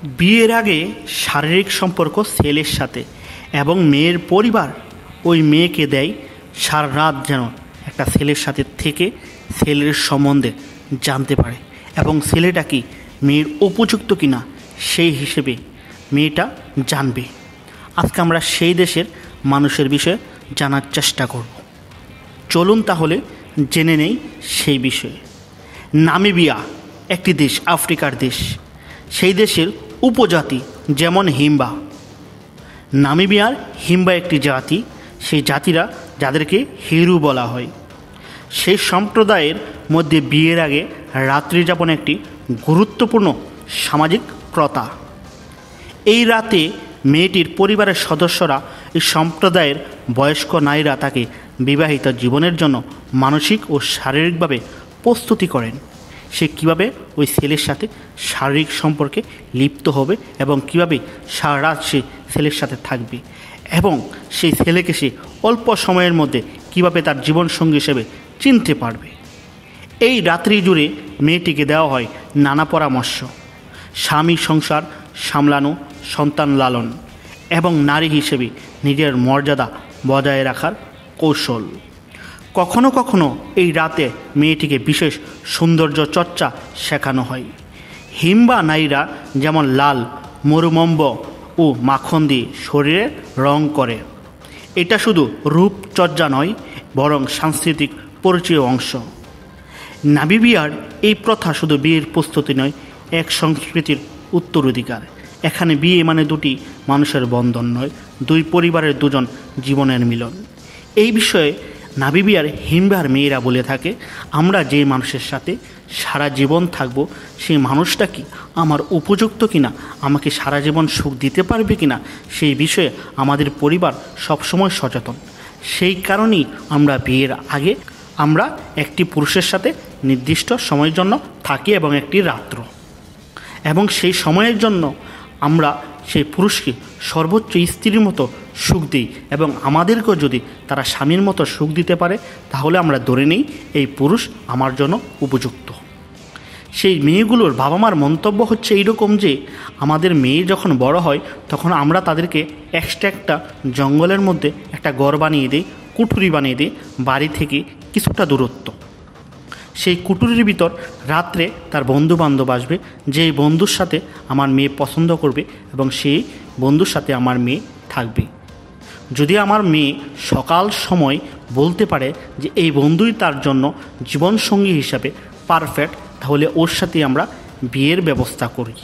বিয়ের আগে শারীরিক সম্পর্ক ছেলের সাথে এবং মেয়ের পরিবার ওই মেয়েকে দেয় সারা রাত যেন একটা ছেলের সাথে থেকে ছেলের সম্বন্ধে জানতে পারে এবং ছেলেটা কি মেয়ের উপযুক্ত কিনা সেই হিসেবে মেয়েটা জানবে। আজকে আমরা সেই দেশের মানুষের বিষয়ে জানার চেষ্টা করব। চলুন তাহলে জেনে নেই সেই বিষয়ে। নামিবিয়া একটি দেশ, আফ্রিকার দেশ। সেই দেশের উপজাতি যেমন হিম্বা। নামিবিয়ার হিম্বা একটি জাতি, সেই জাতিরা যাদেরকে হিরু বলা হয়। সেই সম্প্রদায়ের মধ্যে বিয়ের আগে রাত্রি যাপন একটি গুরুত্বপূর্ণ সামাজিক প্রথা। এই রাতে মেয়েটির পরিবারের সদস্যরা এই সম্প্রদায়ের বয়স্ক নারীরা তাকে বিবাহিত জীবনের জন্য মানসিক ও শারীরিকভাবে প্রস্তুতি করেন। সে কীভাবে ওই ছেলের সাথে শারীরিক সম্পর্কে লিপ্ত হবে এবং কীভাবে সারা রাত সে ছেলের সাথে থাকবে এবং সেই ছেলেকে সে অল্প সময়ের মধ্যে কীভাবে তার জীবনসঙ্গী হিসেবে চিনতে পারবে। এই রাত্রি জুড়ে মেয়েটিকে দেওয়া হয় নানা পরামর্শ, স্বামী সংসার সামলানো, সন্তান লালন এবং নারী হিসেবে নিজের মর্যাদা বজায় রাখার কৌশল। কখনো কখনো এই রাতে মেয়েটিকে বিশেষ সৌন্দর্য চর্চা শেখানো হয়। হিম্বা নারীরা যেমন লাল, মরুমম্ব ও মাখন দিয়ে শরীরে রং করে। এটা শুধু রূপচর্চা নয়, বরং সাংস্কৃতিক পরিচয় অংশ। নামিবিয়ার এই প্রথা শুধু বিয়ের প্রস্তুতি নয়, এক সংস্কৃতির উত্তরাধিকার। এখানে বিয়ে মানে দুটি মানুষের বন্ধন নয়, দুই পরিবারের দুজন জীবনের মিলন। এই বিষয়ে নামিবিয়ার হিম্বার মেয়েরা বলে থাকে, আমরা যে মানুষের সাথে সারা জীবন থাকব সেই মানুষটা কি আমার উপযুক্ত কিনা, আমাকে সারা জীবন সুখ দিতে পারবে কিনা, সেই বিষয়ে আমাদের পরিবার সবসময় সচেতন। সেই কারণেই আমরা বিয়ের আগে আমরা একটি পুরুষের সাথে নির্দিষ্ট সময়ের জন্য থাকি এবং একটি রাত্র, এবং সেই সময়ের জন্য আমরা সেই পুরুষকে সর্বোচ্চ স্ত্রীর মতো সুখ দিই এবং আমাদেরকেও যদি তারা স্বামীর মতো সুখ দিতে পারে তাহলে আমরা ধরে নিই এই পুরুষ আমার জন্য উপযুক্ত। সেই মেয়েগুলোর বাবা মার মন্তব্য হচ্ছে এইরকম যে আমাদের মেয়ে যখন বড় হয় তখন আমরা তাদেরকে এক্সট্রা একটা জঙ্গলের মধ্যে একটা ঘর বানিয়ে দিই, কুঠুরি বানিয়ে দিই, বাড়ি থেকে কিছুটা দূরত্ব। সেই কুটুরির ভিতর রাত্রে তার বন্ধু বান্ধব আসবে, যেই বন্ধুর সাথে আমার মেয়ে পছন্দ করবে এবং সেই বন্ধুর সাথে আমার মেয়ে থাকবে। যদি আমার মেয়ে সকাল সময় বলতে পারে যে এই বন্ধুই তার জন্য জীবনসঙ্গী হিসাবে পারফেক্ট, তাহলে ওর সাথে আমরা বিয়ের ব্যবস্থা করি।